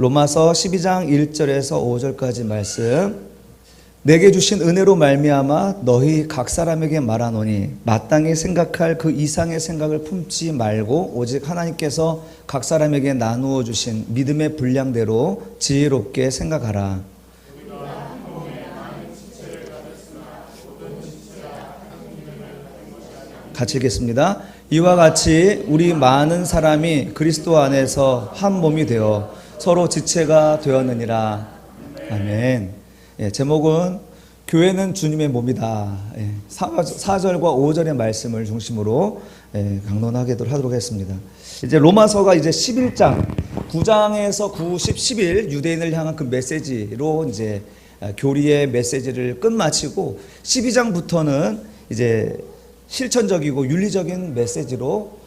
로마서 12장 1절에서 5절까지 말씀. 내게 주신 은혜로 말미암아 너희 각 사람에게 말하노니 마땅히 생각할 그 이상의 생각을 품지 말고 오직 하나님께서 각 사람에게 나누어 주신 믿음의 분량대로 지혜롭게 생각하라. 같이 읽겠습니다. 이와 같이 우리 많은 사람이 그리스도 안에서 한 몸이 되어 서로 지체가 되었느니라. 아멘. 제목은 교회는 주님의 몸이다. 4절과 5절의 말씀을 중심으로 강론하도록 하겠습니다. 이제 로마서가 이제 11장, 9장에서 9, 10, 11 유대인을 향한 그 메시지로 이제 교리의 메시지를 끝마치고 12장부터는 이제 실천적이고 윤리적인 메시지로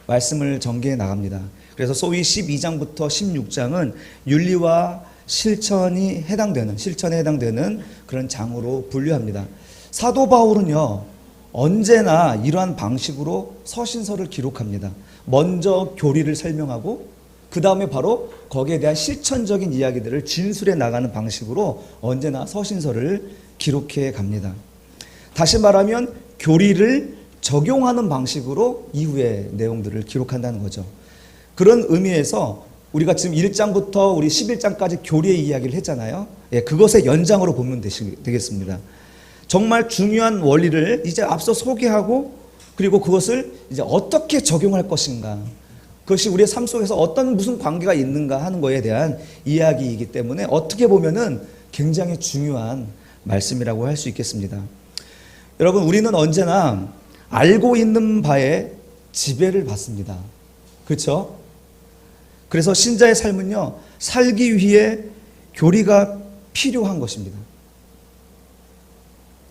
말씀을 전개해 나갑니다. 그래서 소위 12장부터 16장은 윤리와 실천에 해당되는 그런 장으로 분류합니다. 사도 바울은요, 언제나 이러한 방식으로 서신서를 기록합니다. 먼저 교리를 설명하고 그 다음에 바로 거기에 대한 실천적인 이야기들을 진술해 나가는 방식으로 언제나 서신서를 기록해 갑니다. 다시 말하면 교리를 적용하는 방식으로 이후의 내용들을 기록한다는 거죠. 그런 의미에서 우리가 지금 1장부터 우리 11장까지 교리의 이야기를 했잖아요. 그것의 연장으로 보면 되겠습니다. 정말 중요한 원리를 이제 앞서 소개하고 그리고 그것을 이제 어떻게 적용할 것인가, 그것이 우리의 삶 속에서 무슨 관계가 있는가 하는 것에 대한 이야기이기 때문에 어떻게 보면은 굉장히 중요한 말씀이라고 할 수 있겠습니다. 여러분, 우리는 언제나 알고 있는 바에 지배를 받습니다. 그렇죠? 그래서 신자의 삶은요, 살기 위해 교리가 필요한 것입니다.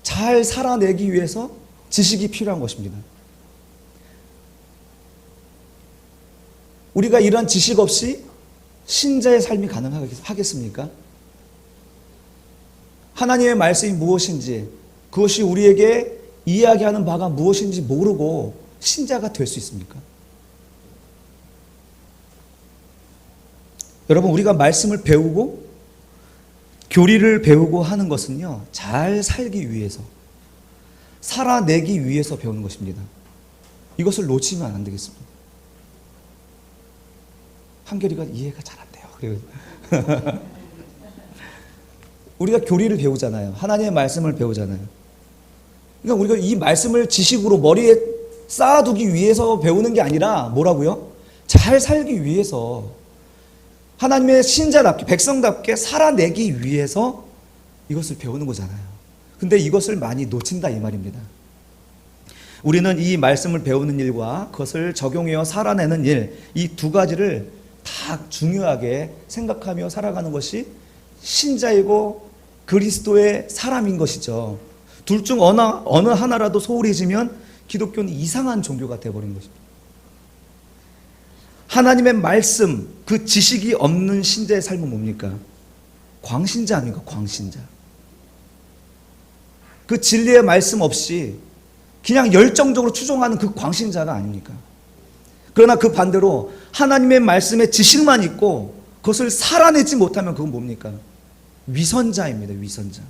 잘 살아내기 위해서 지식이 필요한 것입니다. 우리가 이러한 지식 없이 신자의 삶이 가능하겠습니까? 하나님의 말씀이 무엇인지, 그것이 우리에게 이야기하는 바가 무엇인지 모르고 신자가 될 수 있습니까? 여러분, 우리가 말씀을 배우고 교리를 배우고 하는 것은요, 잘 살기 위해서, 살아내기 위해서 배우는 것입니다. 이것을 놓치면 안 되겠습니다. 한결이가 이해가 잘 안 돼요. 우리가 교리를 배우잖아요. 하나님의 말씀을 배우잖아요. 그러니까 우리가 이 말씀을 지식으로 머리에 쌓아두기 위해서 배우는 게 아니라 뭐라고요? 잘 살기 위해서, 하나님의 신자답게, 백성답게 살아내기 위해서 이것을 배우는 거잖아요. 근데 이것을 많이 놓친다 이 말입니다. 우리는 이 말씀을 배우는 일과 그것을 적용해서 살아내는 일, 이 두 가지를 다 중요하게 생각하며 살아가는 것이 신자이고 그리스도의 사람인 것이죠. 둘 중 어느 하나라도 소홀해지면 기독교는 이상한 종교가 되어버린 것입니다. 하나님의 말씀, 그 지식이 없는 신자의 삶은 뭡니까? 광신자 아닙니까? 광신자. 그 진리의 말씀 없이 그냥 열정적으로 추종하는 그 광신자가 아닙니까? 그러나 그 반대로 하나님의 말씀에 지식만 있고 그것을 살아내지 못하면 그건 뭡니까? 위선자입니다. 위선자.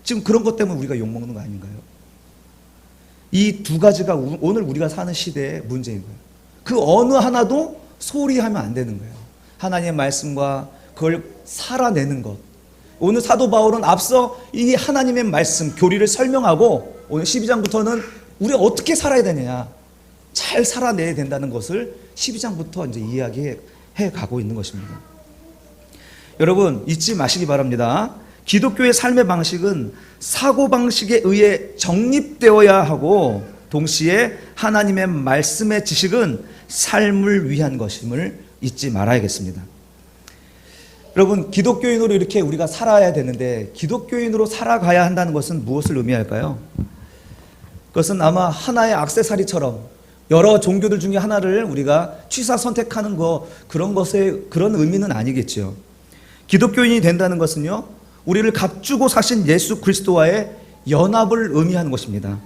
지금 그런 것 때문에 우리가 욕먹는 거 아닌가요? 이 두 가지가 오늘 우리가 사는 시대의 문제인 거예요. 그 어느 하나도 소홀히 하면 안 되는 거예요. 하나님의 말씀과 그걸 살아내는 것. 오늘 사도 바울은 앞서 이 하나님의 말씀, 교리를 설명하고 오늘 12장부터는 우리가 어떻게 살아야 되느냐, 잘 살아내야 된다는 것을 12장부터 이제 이야기해 가고 있는 것입니다. 여러분, 잊지 마시기 바랍니다. 기독교의 삶의 방식은 사고방식에 의해 정립되어야 하고 동시에 하나님의 말씀의 지식은 삶을 위한 것임을 잊지 말아야겠습니다. 여러분, 기독교인으로 이렇게 우리가 살아야 되는데 기독교인으로 살아가야 한다는 것은 무엇을 의미할까요? 그것은 아마 하나의 액세서리처럼 여러 종교들 중에 하나를 우리가 취사 선택하는 그런 의미는 아니겠죠. 기독교인이 된다는 것은요, 우리를 값주고 사신 예수 그리스도와의 연합을 의미하는 것입니다.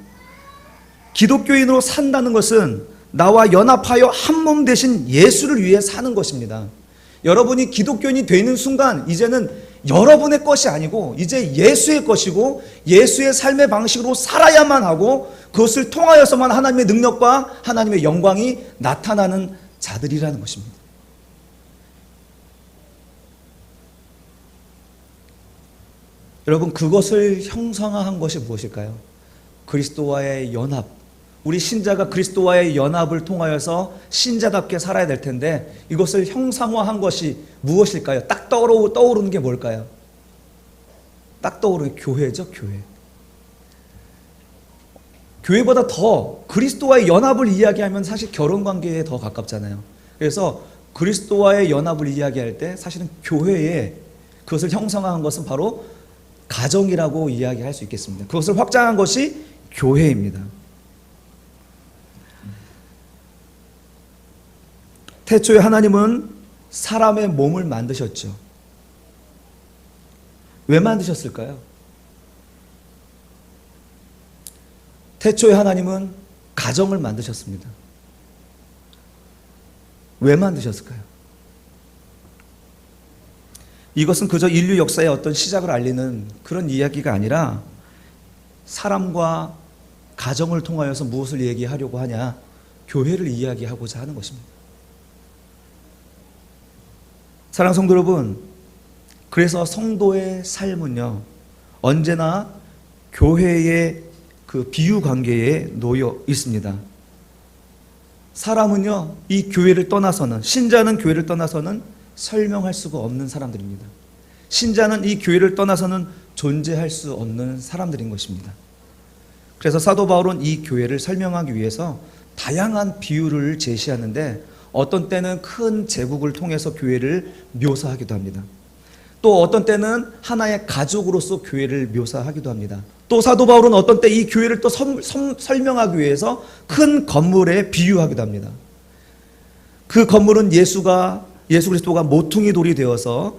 기독교인으로 산다는 것은 나와 연합하여 한 몸 되신 예수를 위해 사는 것입니다. 여러분이 기독교인이 되는 순간 이제는 여러분의 것이 아니고 이제 예수의 것이고 예수의 삶의 방식으로 살아야만 하고 그것을 통하여서만 하나님의 능력과 하나님의 영광이 나타나는 자들이라는 것입니다. 여러분, 그것을 형상화한 것이 무엇일까요? 그리스도와의 연합. 우리 신자가 그리스도와의 연합을 통하여서 신자답게 살아야 될 텐데 이것을 형상화한 것이 무엇일까요? 딱 떠오르는 게 뭘까요? 딱 떠오르는 게 교회죠, 교회. 교회보다 더 그리스도와의 연합을 이야기하면 사실 결혼관계에 더 가깝잖아요. 그래서 그리스도와의 연합을 이야기할 때 사실은 교회에 그것을 형상화한 것은 바로 가정이라고 이야기할 수 있겠습니다. 그것을 확장한 것이 교회입니다. 태초에 하나님은 사람의 몸을 만드셨죠. 왜 만드셨을까요? 태초에 하나님은 가정을 만드셨습니다. 왜 만드셨을까요? 이것은 그저 인류 역사의 어떤 시작을 알리는 그런 이야기가 아니라 사람과 가정을 통하여서 무엇을 얘기하려고 하냐? 교회를 이야기하고자 하는 것입니다. 사랑하는 성도 여러분, 그래서 성도의 삶은요, 언제나 교회의 그 비유 관계에 놓여 있습니다. 사람은요, 이 교회를 떠나서는, 신자는 교회를 떠나서는 설명할 수가 없는 사람들입니다. 신자는 이 교회를 떠나서는 존재할 수 없는 사람들인 것입니다. 그래서 사도 바울은 이 교회를 설명하기 위해서 다양한 비유를 제시하는데 어떤 때는 큰 제국을 통해서 교회를 묘사하기도 합니다. 또 어떤 때는 하나의 가족으로서 교회를 묘사하기도 합니다. 또 사도 바울은 어떤 때 이 교회를 또 설명하기 위해서 큰 건물에 비유하기도 합니다. 그 건물은 예수 그리스도가 모퉁이 돌이 되어서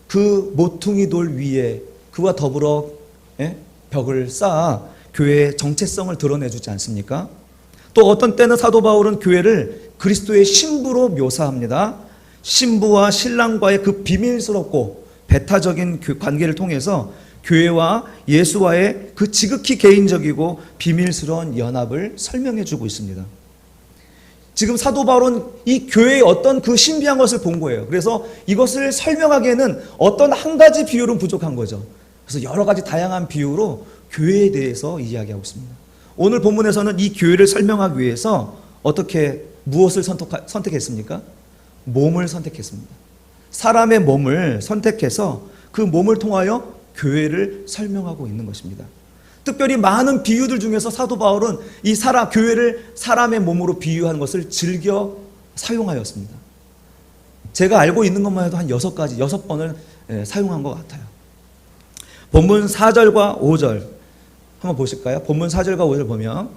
그 모퉁이 돌 위에 그와 더불어 벽을 쌓아 교회의 정체성을 드러내주지 않습니까? 또 어떤 때는 사도 바울은 교회를 그리스도의 신부로 묘사합니다. 신부와 신랑과의 그 비밀스럽고 배타적인 관계를 통해서 교회와 예수와의 그 지극히 개인적이고 비밀스러운 연합을 설명해 주고 있습니다. 지금 사도 바울은 이 교회의 어떤 그 신비한 것을 본 거예요. 그래서 이것을 설명하기에는 어떤 한 가지 비유는 부족한 거죠. 그래서 여러 가지 다양한 비유로 교회에 대해서 이야기하고 있습니다. 오늘 본문에서는 이 교회를 설명하기 위해서 무엇을 선택했습니까? 몸을 선택했습니다. 사람의 몸을 선택해서 그 몸을 통하여 교회를 설명하고 있는 것입니다. 특별히 많은 비유들 중에서 사도 바울은 이 교회를 사람의 몸으로 비유한 것을 즐겨 사용하였습니다. 제가 알고 있는 것만 해도 한 6번을 사용한 것 같아요. 본문 4절과 5절 한번 보실까요? 본문 4절과 5절 보면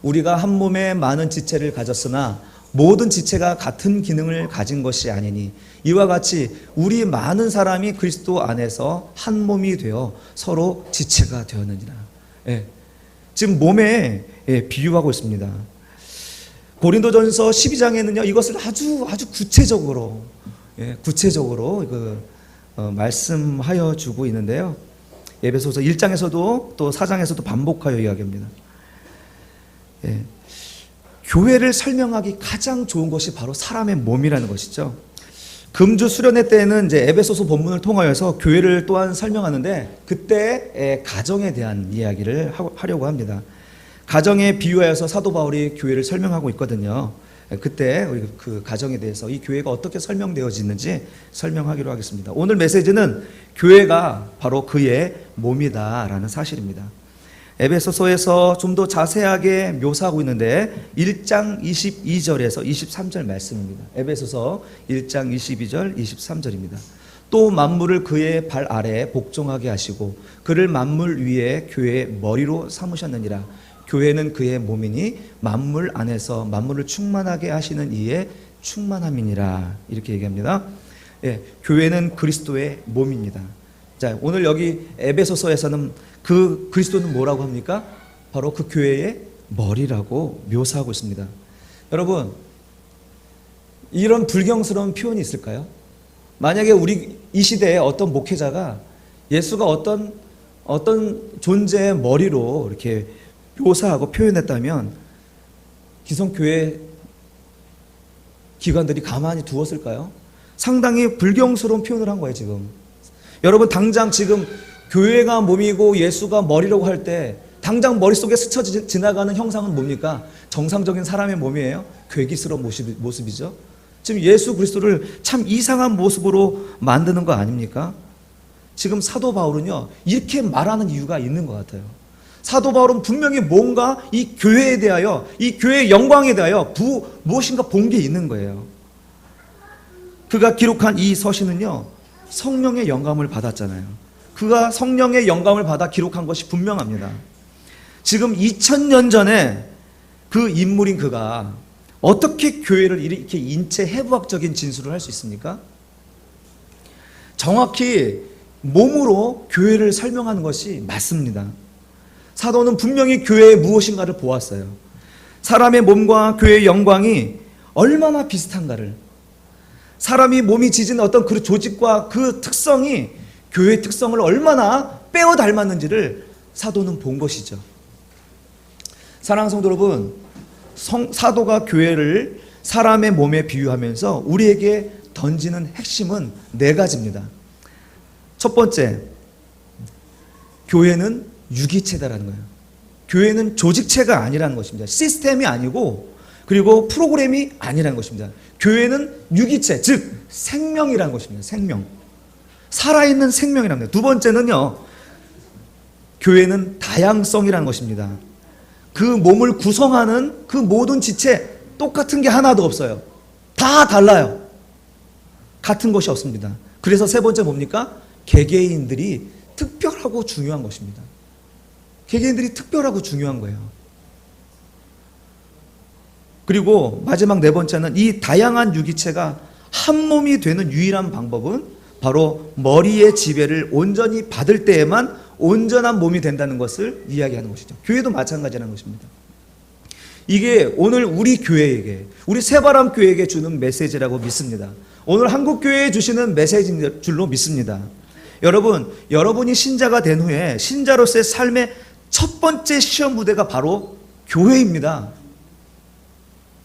우리가 한 몸에 많은 지체를 가졌으나 모든 지체가 같은 기능을 가진 것이 아니니 이와 같이 우리 많은 사람이 그리스도 안에서 한 몸이 되어 서로 지체가 되었느니라. 지금 몸에 비유하고 있습니다. 고린도전서 12장에는요 이것을 아주 구체적으로 말씀하여 주고 있는데요. 에베소서 1장에서도 또 4장에서도 반복하여 이야기합니다. 교회를 설명하기 가장 좋은 것이 바로 사람의 몸이라는 것이죠. 금주 수련회 때는 이제 에베소서 본문을 통하여서 교회를 또한 설명하는데 그때 가정에 대한 이야기를 하려고 합니다. 가정에 비유하여서 사도 바울이 교회를 설명하고 있거든요. 그때 우리 그 가정에 대해서 이 교회가 어떻게 설명되어지는지 설명하기로 하겠습니다. 오늘 메시지는 교회가 바로 그의 몸이다라는 사실입니다. 에베소서에서 좀 더 자세하게 묘사하고 있는데 1장 22절에서 23절 말씀입니다. 에베소서 1장 22절 23절입니다. 또 만물을 그의 발 아래에 복종하게 하시고 그를 만물 위에 교회의 머리로 삼으셨느니라. 교회는 그의 몸이니 만물 안에서 만물을 충만하게 하시는 이의 충만함이니라. 이렇게 얘기합니다. 교회는 그리스도의 몸입니다. 자, 오늘 여기 에베소서에서는 그 그리스도는 뭐라고 합니까? 바로 그 교회의 머리라고 묘사하고 있습니다. 여러분, 이런 불경스러운 표현이 있을까요? 만약에 우리 이 시대에 어떤 목회자가 예수가 어떤 존재의 머리로 이렇게 묘사하고 표현했다면 기성교회 기관들이 가만히 두었을까요? 상당히 불경스러운 표현을 한 거예요, 지금. 여러분, 당장 지금 교회가 몸이고 예수가 머리라고 할 때 당장 머릿속에 스쳐 지나가는 형상은 뭡니까? 정상적인 사람의 몸이에요? 괴기스러운 모습이죠. 지금 예수 그리스도를 참 이상한 모습으로 만드는 거 아닙니까? 지금 사도 바울은요, 이렇게 말하는 이유가 있는 것 같아요. 사도 바울은 분명히 뭔가 이 교회에 대하여, 이 교회의 영광에 대하여 무엇인가 본 게 있는 거예요. 그가 기록한 이 서신은요, 성령의 영감을 받았잖아요. 그가 성령의 영감을 받아 기록한 것이 분명합니다. 지금 2000년 전에 그 인물인 그가 어떻게 교회를 이렇게 인체 해부학적인 진술을 할 수 있습니까? 정확히 몸으로 교회를 설명하는 것이 맞습니다. 사도는 분명히 교회의 무엇인가를 보았어요. 사람의 몸과 교회의 영광이 얼마나 비슷한가를, 사람이 몸이 지진 어떤 그 조직과 그 특성이 교회의 특성을 얼마나 빼어 닮았는지를 사도는 본 것이죠. 사랑하는 성도 여러분, 사도가 교회를 사람의 몸에 비유하면서 우리에게 던지는 핵심은 4가지입니다. 첫 번째, 교회는 유기체다라는 거예요. 교회는 조직체가 아니라는 것입니다. 시스템이 아니고, 그리고 프로그램이 아니라는 것입니다. 교회는 유기체, 즉 생명이라는 것입니다. 생명. 살아있는 생명이랍니다. 두 번째는요, 교회는 다양성이라는 것입니다. 그 몸을 구성하는 그 모든 지체 똑같은 게 하나도 없어요. 다 달라요. 같은 것이 없습니다. 그래서 세 번째 뭡니까? 개개인들이 특별하고 중요한 것입니다. 개개인들이 특별하고 중요한 거예요. 그리고 마지막 4번째는 이 다양한 유기체가 한 몸이 되는 유일한 방법은 바로 머리의 지배를 온전히 받을 때에만 온전한 몸이 된다는 것을 이야기하는 것이죠. 교회도 마찬가지라는 것입니다. 이게 오늘 우리 교회에게, 우리 새바람 교회에게 주는 메시지라고 믿습니다. 오늘 한국교회에 주시는 메시지인 줄로 믿습니다. 여러분, 여러분이 신자가 된 후에 신자로서의 삶의 첫 번째 시험 부대가 바로 교회입니다.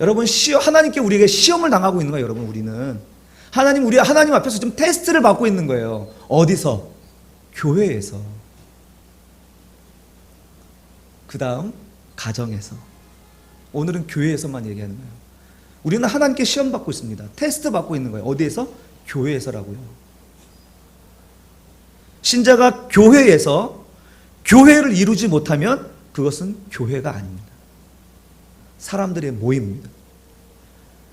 여러분, 하나님께 우리에게 시험을 당하고 있는 거예요. 여러분, 우리는 우리 하나님 앞에서 좀 테스트를 받고 있는 거예요. 어디서? 교회에서. 그 다음 가정에서. 오늘은 교회에서만 얘기하는 거예요. 우리는 하나님께 시험 받고 있습니다. 테스트 받고 있는 거예요. 어디에서? 교회에서라고요. 신자가 교회에서 교회를 이루지 못하면 그것은 교회가 아닙니다. 사람들의 모임입니다.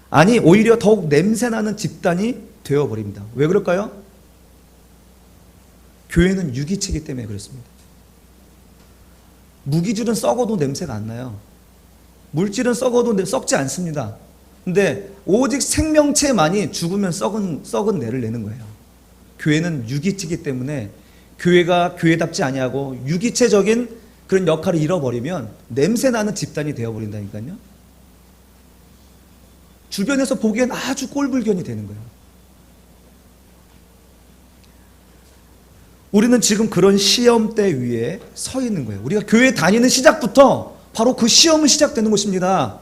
아니, 오히려 더욱 냄새나는 집단이 되어버립니다. 왜 그럴까요? 교회는 유기체이기 때문에 그렇습니다. 무기질은 썩어도 냄새가 안 나요. 물질은 썩어도 썩지 않습니다. 근데 오직 생명체만이 죽으면 썩은 내를 내는 거예요. 교회는 유기체이기 때문에 교회가 교회답지 아니하고 유기체적인 그런 역할을 잃어버리면 냄새나는 집단이 되어버린다니까요. 주변에서 보기엔 아주 꼴불견이 되는 거예요. 우리는 지금 그런 시험대 위에 서 있는 거예요. 우리가 교회 다니는 시작부터 바로 그 시험은 시작되는 것입니다.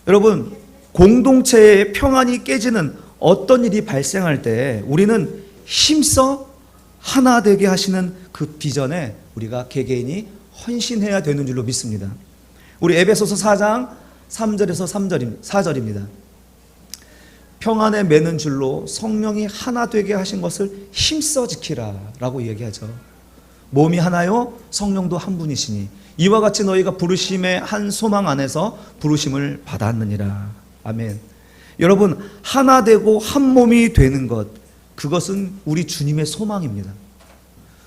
여러분, 공동체의 평안이 깨지는 어떤 일이 발생할 때 우리는 힘써 하나 되게 하시는 그 비전에 우리가 개개인이 헌신해야 되는 줄로 믿습니다. 우리 에베소서 4장 3절에서 4절입니다. 평안에 매는 줄로 성령이 하나 되게 하신 것을 힘써 지키라 라고 얘기하죠. 몸이 하나요 성령도 한 분이시니 이와 같이 너희가 부르심의 한 소망 안에서 부르심을 받았느니라. 아멘. 여러분, 하나 되고 한 몸이 되는 것, 그것은 우리 주님의 소망입니다.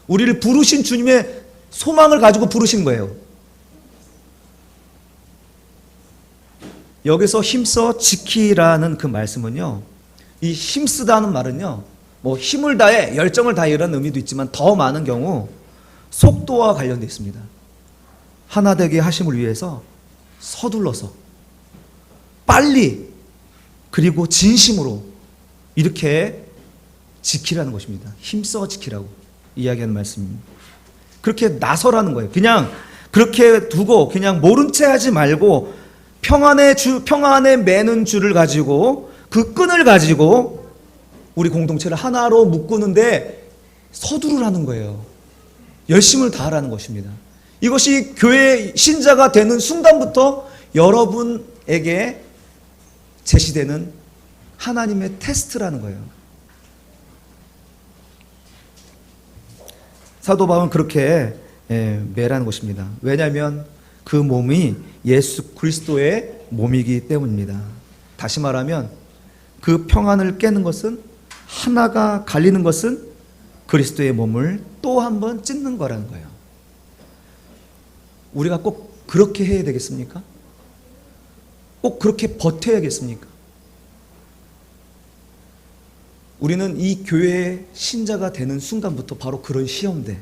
우리를 부르신 주님의 소망을 가지고 부르신 거예요. 여기서 힘써 지키라는 그 말씀은요, 이 힘쓰다는 말은요, 뭐 힘을 다해 열정을 다해 이런 의미도 있지만 더 많은 경우 속도와 관련되어 있습니다. 하나 되게 하심을 위해서 서둘러서 빨리 그리고 진심으로 이렇게 지키라는 것입니다. 힘써 지키라고 이야기하는 말씀입니다. 그렇게 나서라는 거예요. 그냥 그렇게 두고 그냥 모른 채 하지 말고 평안에 매는 줄을 가지고 그 끈을 가지고 우리 공동체를 하나로 묶는데 서두르라는 거예요. 열심을 다하라는 것입니다. 이것이 교회 신자가 되는 순간부터 여러분에게 제시되는 하나님의 테스트라는 거예요. 사도 바울은 그렇게 매라는 것입니다. 왜냐하면 그 몸이 예수 그리스도의 몸이기 때문입니다. 다시 말하면 그 평안을 깨는 것은, 하나가 갈리는 것은 그리스도의 몸을 또 한 번 찢는 거라는 거예요. 우리가 꼭 그렇게 해야 되겠습니까? 꼭 그렇게 버텨야겠습니까? 우리는 이 교회의 신자가 되는 순간부터 바로 그런 시험대,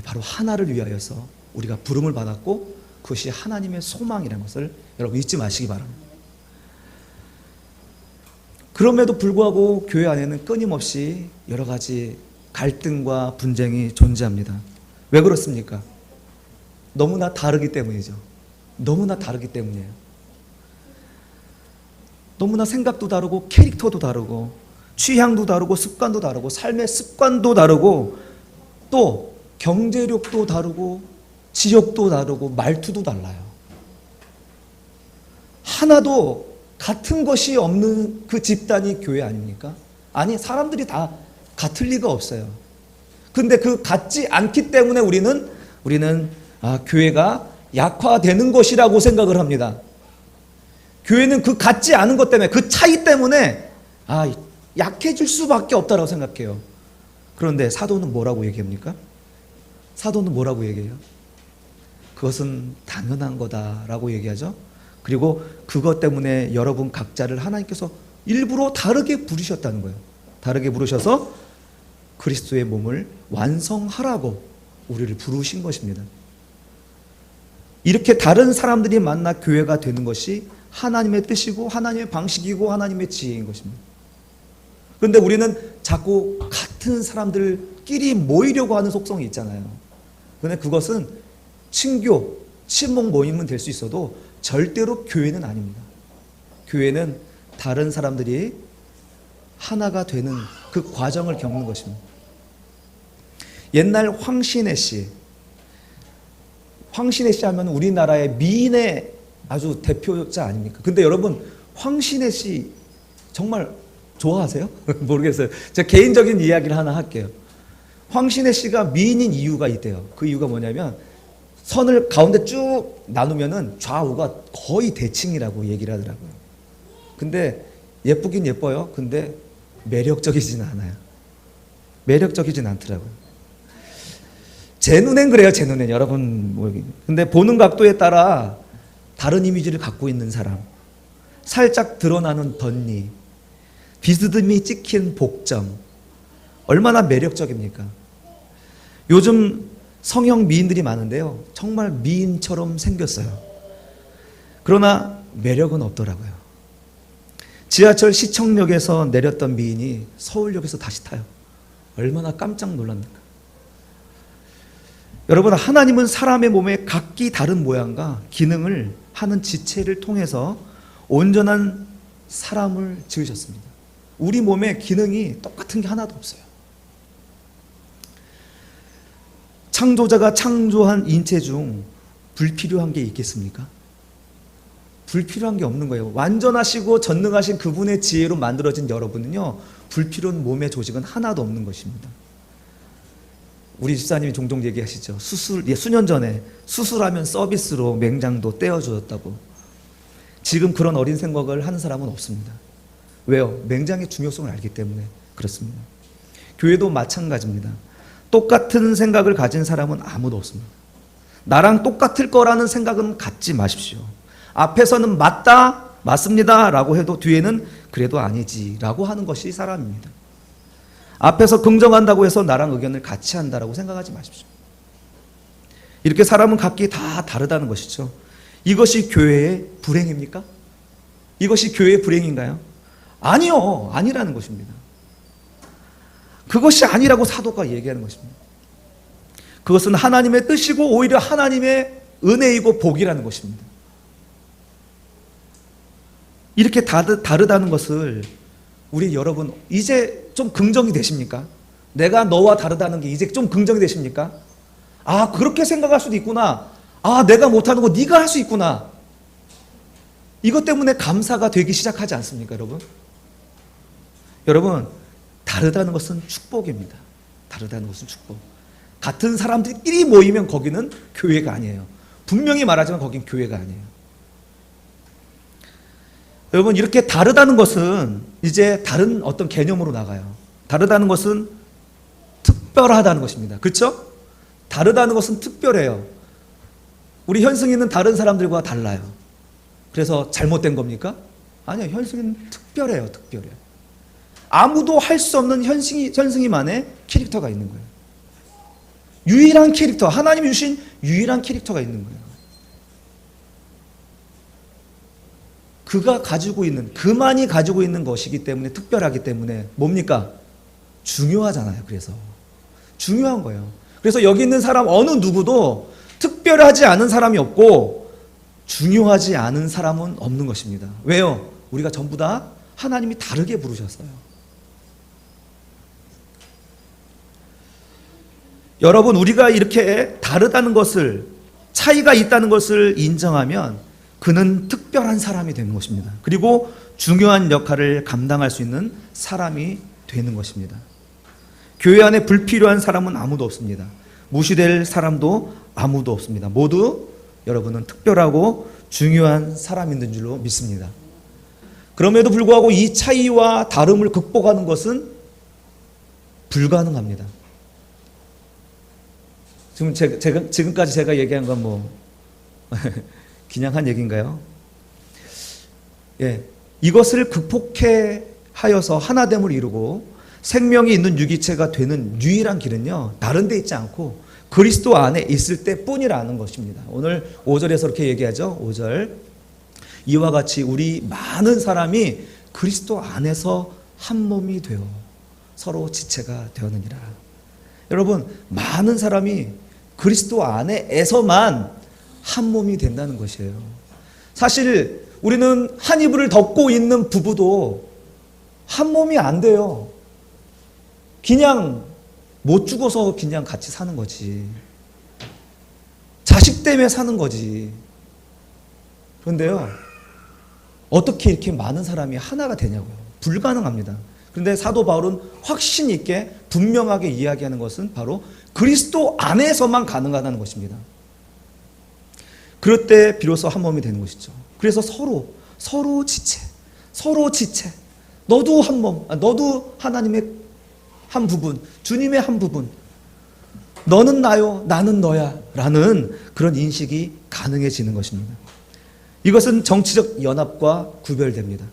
바로 하나를 위하여서 우리가 부름을 받았고 그것이 하나님의 소망이라는 것을 여러분 잊지 마시기 바랍니다. 그럼에도 불구하고 교회 안에는 끊임없이 여러 가지 갈등과 분쟁이 존재합니다. 왜 그렇습니까? 너무나 다르기 때문이죠. 너무나 다르기 때문이에요. 너무나 생각도 다르고 캐릭터도 다르고 취향도 다르고 습관도 다르고 삶의 습관도 다르고 또 경제력도 다르고 지역도 다르고 말투도 달라요. 하나도 같은 것이 없는 그 집단이 교회 아닙니까? 아니, 사람들이 다 같을 리가 없어요. 근데 그 같지 않기 때문에 우리는 교회가 약화되는 것이라고 생각을 합니다. 교회는 그 같지 않은 것 때문에, 그 차이 때문에 약해질 수밖에 없다고 생각해요. 그런데 사도는 뭐라고 얘기합니까? 사도는 뭐라고 얘기해요? 그것은 당연한 거다라고 얘기하죠. 그리고 그것 때문에 여러분 각자를 하나님께서 일부러 다르게 부르셨다는 거예요. 다르게 부르셔서 그리스도의 몸을 완성하라고 우리를 부르신 것입니다. 이렇게 다른 사람들이 만나 교회가 되는 것이 하나님의 뜻이고 하나님의 방식이고 하나님의 지혜인 것입니다. 그런데 우리는 자꾸 같은 사람들끼리 모이려고 하는 속성이 있잖아요. 그런데 그것은 친교, 친목 모임은 될 수 있어도 절대로 교회는 아닙니다. 교회는 다른 사람들이 하나가 되는 그 과정을 겪는 것입니다. 옛날 황신혜 씨 하면 우리나라의 미인의 아주 대표자 아닙니까? 근데 여러분, 황신혜 씨 정말 좋아하세요? 모르겠어요. 제가 개인적인 이야기를 하나 할게요. 황신혜 씨가 미인인 이유가 있대요. 그 이유가 뭐냐면 선을 가운데 쭉 나누면은 좌우가 거의 대칭이라고 얘기를 하더라고요. 근데 예쁘긴 예뻐요. 근데 매력적이진 않아요. 매력적이진 않더라고요. 제 눈엔 그래요. 제 눈엔. 여러분 근데 보는 각도에 따라 다른 이미지를 갖고 있는 사람, 살짝 드러나는 덧니, 비스듬히 찍힌 복점, 얼마나 매력적입니까? 요즘 성형 미인들이 많은데요, 정말 미인처럼 생겼어요. 그러나 매력은 없더라고요. 지하철 시청역에서 내렸던 미인이 서울역에서 다시 타요. 얼마나 깜짝 놀랍니까? 여러분, 하나님은 사람의 몸에 각기 다른 모양과 기능을 하는 지체를 통해서 온전한 사람을 지으셨습니다. 우리 몸에 기능이 똑같은 게 하나도 없어요. 창조자가 창조한 인체 중 불필요한 게 있겠습니까? 불필요한 게 없는 거예요. 완전하시고 전능하신 그분의 지혜로 만들어진 여러분은요, 불필요한 몸의 조직은 하나도 없는 것입니다. 우리 집사님이 종종 얘기하시죠. 수년 전에 수술하면 서비스로 맹장도 떼어주었다고. 지금 그런 어린 생각을 하는 사람은 없습니다. 왜요? 맹장의 중요성을 알기 때문에 그렇습니다. 교회도 마찬가지입니다. 똑같은 생각을 가진 사람은 아무도 없습니다. 나랑 똑같을 거라는 생각은 갖지 마십시오. 앞에서는 맞습니다 라고 해도 뒤에는 그래도 아니지 라고 하는 것이 사람입니다. 앞에서 긍정한다고 해서 나랑 의견을 같이 한다라고 생각하지 마십시오. 이렇게 사람은 각기 다 다르다는 것이죠. 이것이 교회의 불행입니까? 이것이 교회의 불행인가요? 아니요. 아니라는 것입니다. 그것이 아니라고 사도가 얘기하는 것입니다. 그것은 하나님의 뜻이고 오히려 하나님의 은혜이고 복이라는 것입니다. 이렇게 다르다는 것을 우리 여러분 이제 좀 긍정이 되십니까? 내가 너와 다르다는 게 이제 좀 긍정이 되십니까? 아, 그렇게 생각할 수도 있구나. 아, 내가 못하는 거 네가 할 수 있구나. 이것 때문에 감사가 되기 시작하지 않습니까, 여러분? 여러분, 다르다는 것은 축복입니다. 다르다는 것은 축복. 같은 사람들끼리 모이면 거기는 교회가 아니에요. 분명히 말하지만 거긴 교회가 아니에요. 여러분, 이렇게 다르다는 것은 이제 다른 어떤 개념으로 나가요. 다르다는 것은 특별하다는 것입니다. 그렇죠? 다르다는 것은 특별해요. 우리 현승이는 다른 사람들과 달라요. 그래서 잘못된 겁니까? 아니요. 현승이는 특별해요. 특별해요. 아무도 할 수 없는 현승이만의 캐릭터가 있는 거예요. 유일한 캐릭터, 하나님이 주신 유일한 캐릭터가 있는 거예요. 그만이 가지고 있는 것이기 때문에, 특별하기 때문에 뭡니까? 중요하잖아요. 그래서 중요한 거예요. 그래서 여기 있는 사람 어느 누구도 특별하지 않은 사람이 없고 중요하지 않은 사람은 없는 것입니다. 왜요? 우리가 전부 다 하나님이 다르게 부르셨어요. 여러분, 우리가 이렇게 다르다는 것을, 차이가 있다는 것을 인정하면 그는 특별한 사람이 되는 것입니다. 그리고 중요한 역할을 감당할 수 있는 사람이 되는 것입니다. 교회 안에 불필요한 사람은 아무도 없습니다. 무시될 사람도 아무도 없습니다. 모두 여러분은 특별하고 중요한 사람이 있는 줄로 믿습니다. 그럼에도 불구하고 이 차이와 다름을 극복하는 것은 불가능합니다. 지금까지 제가 얘기한 건 뭐 그냥 한 얘기인가요? 예, 이것을 극복해 하여서 하나됨을 이루고 생명이 있는 유기체가 되는 유일한 길은요, 다른 데 있지 않고 그리스도 안에 있을 때뿐이라는 것입니다. 오늘 5절에서 이렇게 얘기하죠. 5절, 이와 같이 우리 많은 사람이 그리스도 안에서 한 몸이 되어 서로 지체가 되었느니라. 여러분, 많은 사람이 그리스도 안에서만 한 몸이 된다는 것이에요. 사실 우리는 한 이불을 덮고 있는 부부도 한 몸이 안 돼요. 그냥 못 죽어서 그냥 같이 사는 거지. 자식 때문에 사는 거지. 그런데요, 어떻게 이렇게 많은 사람이 하나가 되냐고요. 불가능합니다. 그런데 사도 바울은 확신 있게 분명하게 이야기하는 것은 바로 그리스도 안에서만 가능하다는 것입니다. 그럴 때 비로소 한 몸이 되는 것이죠. 그래서 서로 지체. 너도 한 몸, 너도 하나님의 한 부분, 주님의 한 부분. 너는 나요, 나는 너야 라는 그런 인식이 가능해지는 것입니다. 이것은 정치적 연합과 구별됩니다.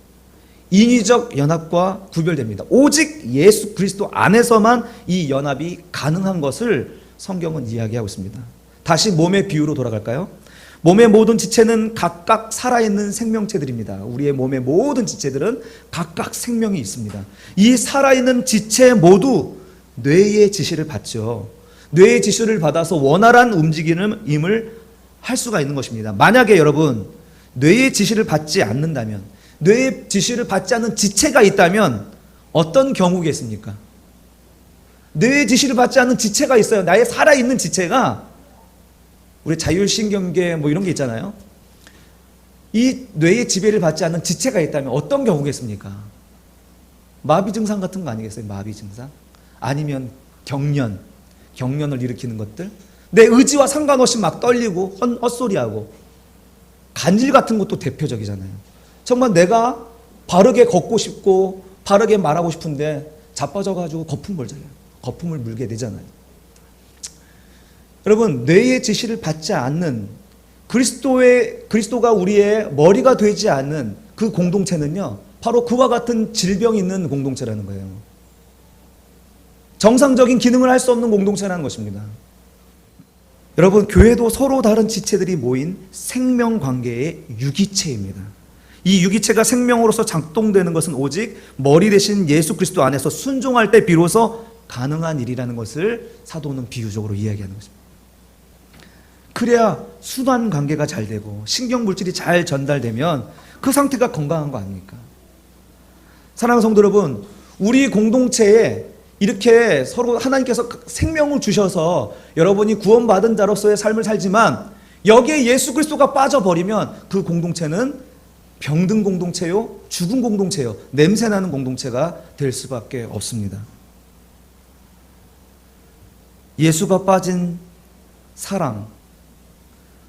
인위적 연합과 구별됩니다. 오직 예수 그리스도 안에서만 이 연합이 가능한 것을 성경은 이야기하고 있습니다. 다시 몸의 비유로 돌아갈까요? 몸의 모든 지체는 각각 살아있는 생명체들입니다. 우리의 몸의 모든 지체들은 각각 생명이 있습니다. 이 살아있는 지체 모두 뇌의 지시를 받죠. 뇌의 지시를 받아서 원활한 움직임을 할 수가 있는 것입니다. 만약에 여러분, 뇌의 지시를 받지 않는다면, 뇌의 지시를 받지 않는 지체가 있다면 어떤 경우겠습니까? 뇌의 지시를 받지 않는 지체가 있어요. 나의 살아있는 지체가, 우리 자율신경계 뭐 이런 게 있잖아요. 이 뇌의 지배를 받지 않는 지체가 있다면 어떤 경우겠습니까? 마비 증상 같은 거 아니겠어요? 마비 증상? 아니면 경련을 일으키는 것들? 내 의지와 상관없이 막 떨리고 헛소리하고, 간질 같은 것도 대표적이잖아요. 정말 내가 바르게 걷고 싶고 바르게 말하고 싶은데 자빠져가지고 거품을 물게 되잖아요. 여러분, 뇌의 지시를 받지 않는, 그리스도가 우리의 머리가 되지 않는 그 공동체는요, 바로 그와 같은 질병이 있는 공동체라는 거예요. 정상적인 기능을 할 수 없는 공동체라는 것입니다. 여러분, 교회도 서로 다른 지체들이 모인 생명관계의 유기체입니다. 이 유기체가 생명으로서 작동되는 것은 오직 머리 대신 예수 그리스도 안에서 순종할 때 비로소 가능한 일이라는 것을 사도는 비유적으로 이야기하는 것입니다. 그래야 순환 관계가 잘 되고 신경물질이 잘 전달되면 그 상태가 건강한 거 아닙니까? 사랑하는 성도 여러분, 우리 공동체에 이렇게 서로 하나님께서 생명을 주셔서 여러분이 구원받은 자로서의 삶을 살지만 여기에 예수 그리스도가 빠져버리면 그 공동체는 병든 공동체요, 죽은 공동체요, 냄새나는 공동체가 될 수밖에 없습니다. 예수가 빠진 사랑,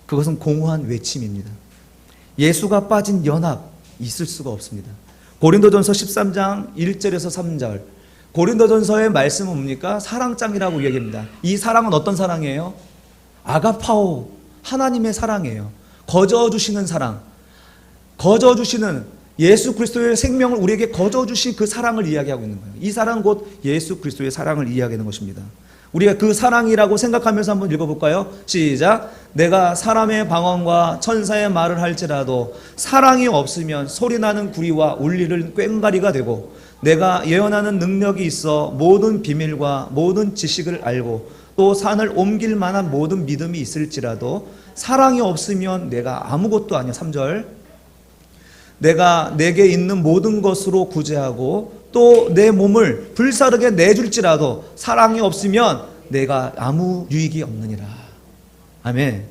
그것은 공허한 외침입니다. 예수가 빠진 연합, 있을 수가 없습니다. 고린도전서 13장 1절에서 3절, 고린도전서의 말씀은 뭡니까? 사랑장이라고 이야기합니다. 이 사랑은 어떤 사랑이에요? 아가파오, 하나님의 사랑이에요. 거저주시는 사랑, 거저주시는 예수 그리스도의 생명을 우리에게 거저주신 그 사랑을 이야기하고 있는 거예요. 이 사랑은 곧 예수 그리스도의 사랑을 이야기하는 것입니다. 우리가 그 사랑이라고 생각하면서 한번 읽어볼까요? 시작. 내가 사람의 방언과 천사의 말을 할지라도 사랑이 없으면 소리나는 구리와 울리는 꽹과리가 되고, 내가 예언하는 능력이 있어 모든 비밀과 모든 지식을 알고 또 산을 옮길 만한 모든 믿음이 있을지라도 사랑이 없으면 내가 아무것도 아니야. 3절. 내가 내게 있는 모든 것으로 구제하고 또 내 몸을 불사르게 내줄지라도 사랑이 없으면 내가 아무 유익이 없느니라. 아멘.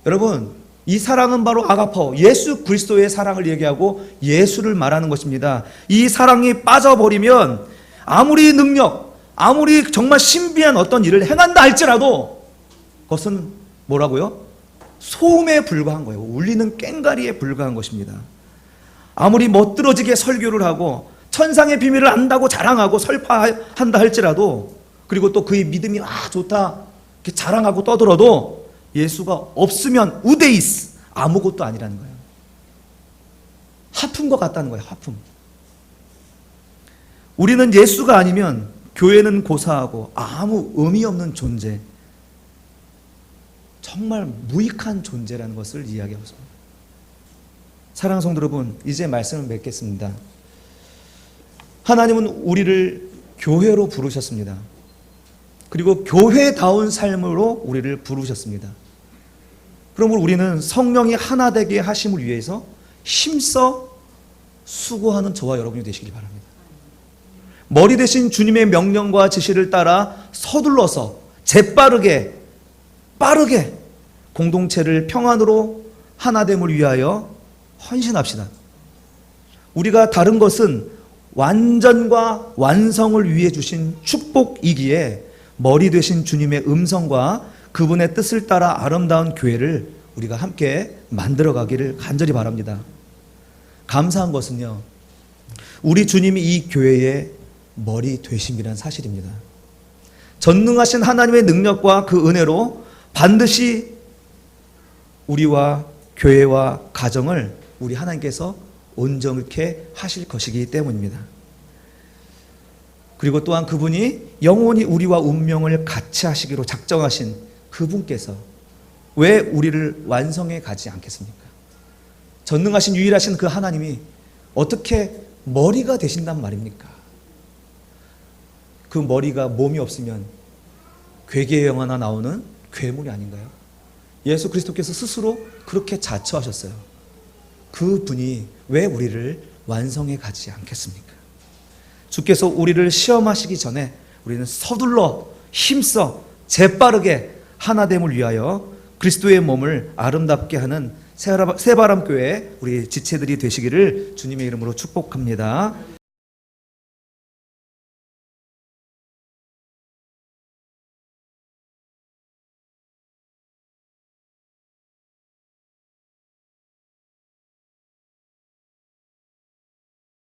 여러분, 이 사랑은 바로 아가파오, 예수 그리스도의 사랑을 얘기하고 예수를 말하는 것입니다. 이 사랑이 빠져버리면 아무리 능력, 아무리 정말 신비한 어떤 일을 행한다 할지라도 그것은 뭐라고요? 소음에 불과한 거예요. 울리는 꽹과리에 불과한 것입니다. 아무리 멋들어지게 설교를 하고 천상의 비밀을 안다고 자랑하고 설파한다 할지라도, 그리고 또 그의 믿음이 좋다 이렇게 자랑하고 떠들어도 예수가 없으면 우데이스, 아무것도 아니라는 거예요. 하품과 같다는 거예요. 하품. 우리는 예수가 아니면 교회는 고사하고 아무 의미 없는 존재, 정말 무익한 존재라는 것을 이야기하고 있습니다. 사랑하는 성도 여러분, 이제 말씀을 맺겠습니다. 하나님은 우리를 교회로 부르셨습니다. 그리고 교회다운 삶으로 우리를 부르셨습니다. 그러므로 우리는 성령이 하나 되게 하심을 위해서 힘써 수고하는 저와 여러분이 되시길 바랍니다. 머리 대신 주님의 명령과 지시를 따라 서둘러서 재빠르게 빠르게 공동체를 평안으로 하나됨을 위하여 헌신합시다. 우리가 다른 것은 완전과 완성을 위해 주신 축복이기에 머리 되신 주님의 음성과 그분의 뜻을 따라 아름다운 교회를 우리가 함께 만들어가기를 간절히 바랍니다. 감사한 것은요, 우리 주님이 이 교회의 머리 되심이란 사실입니다. 전능하신 하나님의 능력과 그 은혜로 반드시 우리와 교회와 가정을 우리 하나님께서 온전케 하실 것이기 때문입니다. 그리고 또한 그분이 영원히 우리와 운명을 같이 하시기로 작정하신 그분께서 왜 우리를 완성해 가지 않겠습니까? 전능하신 유일하신 그 하나님이 어떻게 머리가 되신단 말입니까? 그 머리가 몸이 없으면 괴계의 영화나 나오는 괴물이 아닌가요? 예수 그리스도께서 스스로 그렇게 자처하셨어요. 그 분이 왜 우리를 완성해 가지 않겠습니까? 주께서 우리를 시험하시기 전에 우리는 서둘러 힘써 재빠르게 하나됨을 위하여 그리스도의 몸을 아름답게 하는 새바람교회 우리 지체들이 되시기를 주님의 이름으로 축복합니다.